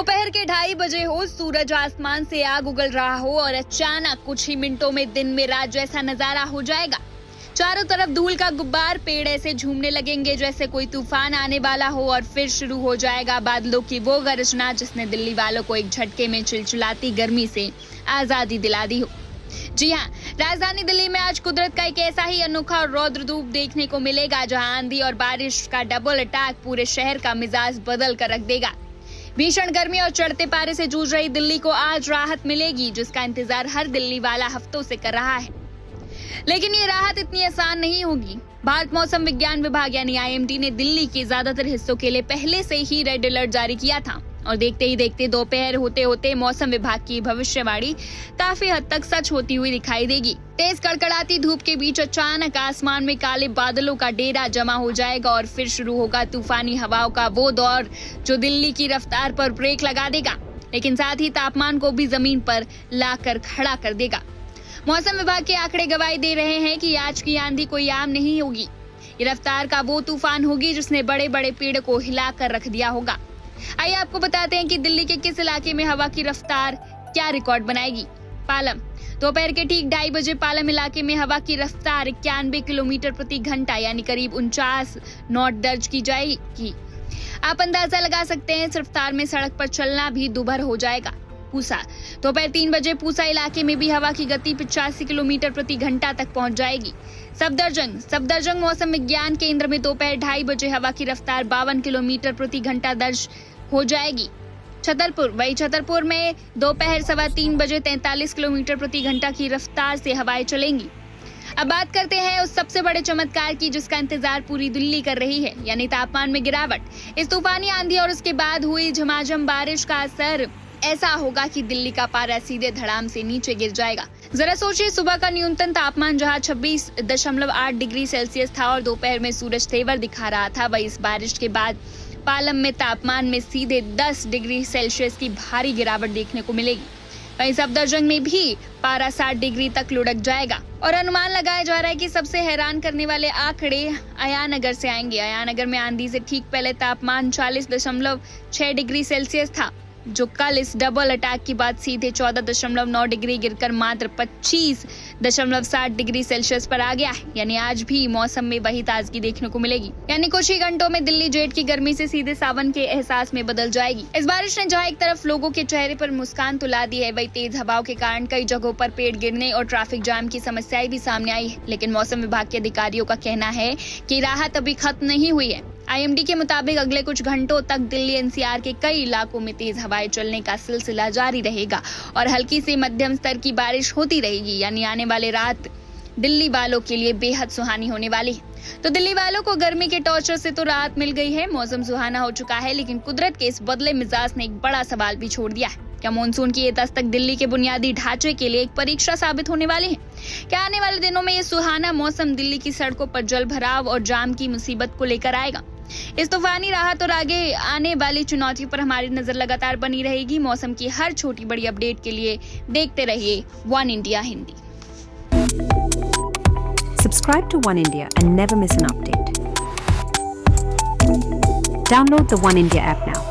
दोपहर के 2:30 बजे हो, सूरज आसमान से आग उगल रहा हो और अचानक कुछ ही मिनटों में दिन में रात जैसा नजारा हो जाएगा। चारों तरफ धूल का गुब्बार, पेड़ ऐसे झूमने लगेंगे जैसे कोई तूफान आने वाला हो और फिर शुरू हो जाएगा बादलों की वो गरजना जिसने दिल्ली वालों को एक झटके में चिलचिलाती गर्मी से आजादी दिला दी हो। जी हाँ, राजधानी दिल्ली में आज कुदरत का एक ऐसा ही अनोखा और रौद्र रूप देखने को मिलेगा जहां आंधी और बारिश का डबल अटैक पूरे शहर का मिजाज बदल कर रख देगा। भीषण गर्मी और चढ़ते पारे से जूझ रही दिल्ली को आज राहत मिलेगी, जिसका इंतजार हर दिल्ली वाला हफ्तों से कर रहा है। लेकिन ये राहत इतनी आसान नहीं होगी। भारत मौसम विज्ञान विभाग यानी IMD ने दिल्ली के ज्यादातर हिस्सों के लिए पहले से ही रेड अलर्ट जारी किया था और देखते ही देखते दोपहर होते होते मौसम विभाग की भविष्यवाणी काफी हद तक सच होती हुई दिखाई देगी। तेज कड़कड़ाती धूप के बीच अचानक आसमान में काले बादलों का डेरा जमा हो जाएगा और फिर शुरू होगा तूफानी हवाओं का वो दौर जो दिल्ली की रफ्तार पर ब्रेक लगा देगा, लेकिन साथ ही तापमान को भी जमीन पर लाकर खड़ा कर देगा। मौसम विभाग के आंकड़े गवाही दे रहे हैं कि आज की आंधी कोई आम नहीं होगी। ये रफ्तार का वो तूफान होगी जिसने बड़े बड़े पेड़ को हिलाकर रख दिया होगा। आइए आपको बताते हैं कि दिल्ली के किस इलाके में हवा की रफ्तार क्या रिकॉर्ड बनाएगी। पालम। दोपहर के ठीक 2:30 बजे पालम इलाके में हवा की रफ्तार 91 किलोमीटर प्रति घंटा यानी करीब 49 नॉट दर्ज की जाएगी। आप अंदाजा लगा सकते हैं इस रफ्तार में सड़क पर चलना भी दुभर हो जाएगा। पूसा। दोपहर 3 बजे पूसा इलाके में भी हवा की गति 85 किलोमीटर प्रति घंटा तक पहुंच जाएगी। सफदरजंग मौसम विज्ञान केंद्र में दोपहर 2:30 बजे हवा की रफ्तार 52 किलोमीटर प्रति घंटा दर्ज हो जाएगी। छतरपुर में दोपहर 3:15 बजे 43 किलोमीटर प्रति घंटा की रफ्तार से हवाएं चलेंगी। अब बात करते हैं उस सबसे बड़े चमत्कार की जिसका इंतजार पूरी दिल्ली कर रही है, यानी तापमान में गिरावट। इस तूफानी आंधी और उसके बाद हुई झमाझम बारिश का असर ऐसा होगा कि दिल्ली का पारा सीधे धड़ाम से नीचे गिर जाएगा। जरा सोचिए, सुबह का न्यूनतम तापमान जहां 26.8 डिग्री सेल्सियस था और दोपहर में सूरज तेवर दिखा रहा था, वही इस बारिश के बाद पालम में तापमान में सीधे 10 डिग्री सेल्सियस की भारी गिरावट देखने को मिलेगी। वहीं सफदरजंग में भी पारा 60 डिग्री तक लुढ़क जाएगा और अनुमान लगाया जा रहा है कि सबसे हैरान करने वाले आंकड़े अयानगर से आएंगे। अयानगर में आंधी से ठीक पहले तापमान 40.6 डिग्री सेल्सियस था, जो कल इस डबल अटैक के बाद सीधे 14.9 डिग्री गिरकर मात्र 25.7 डिग्री सेल्सियस पर आ गया है। यानी आज भी मौसम में वही ताजगी देखने को मिलेगी। यानी कुछ ही घंटों में दिल्ली जेठ की गर्मी से सीधे सावन के एहसास में बदल जाएगी। इस बारिश ने जहां एक तरफ लोगों के चेहरे पर मुस्कान तुला दी है, वही तेज हवाओं के कारण कई जगहों पर पेड़ गिरने और ट्रैफिक जाम की समस्याएं भी सामने आई है। लेकिन मौसम विभाग के अधिकारियों का कहना है कि राहत अभी खत्म नहीं हुई है। IMD के मुताबिक अगले कुछ घंटों तक दिल्ली NCR के कई इलाकों में तेज हवाएं चलने का सिलसिला जारी रहेगा और हल्की से मध्यम स्तर की बारिश होती रहेगी। यानी आने वाले रात दिल्ली वालों के लिए बेहद सुहानी होने वाली है। तो दिल्ली वालों को गर्मी के टॉर्चर से तो राहत मिल गई है, मौसम सुहाना हो चुका है, लेकिन कुदरत के इस बदले मिजाज ने एक बड़ा सवाल भी छोड़ दिया है। क्या मानसून की ये दस्तक दिल्ली के बुनियादी ढांचे के लिए एक परीक्षा साबित होने वाली है? क्या आने वाले दिनों में ये सुहाना मौसम दिल्ली की सड़कों पर जल भराव और जाम की मुसीबत को लेकर आएगा? इस तूफानी राहत और आगे आने वाली चुनौतियों पर हमारी नजर लगातार बनी रहेगी। मौसम की हर छोटी बड़ी अपडेट के लिए देखते रहिए one India Hindi. Subscribe to One India and never miss an update. Download the One India app now.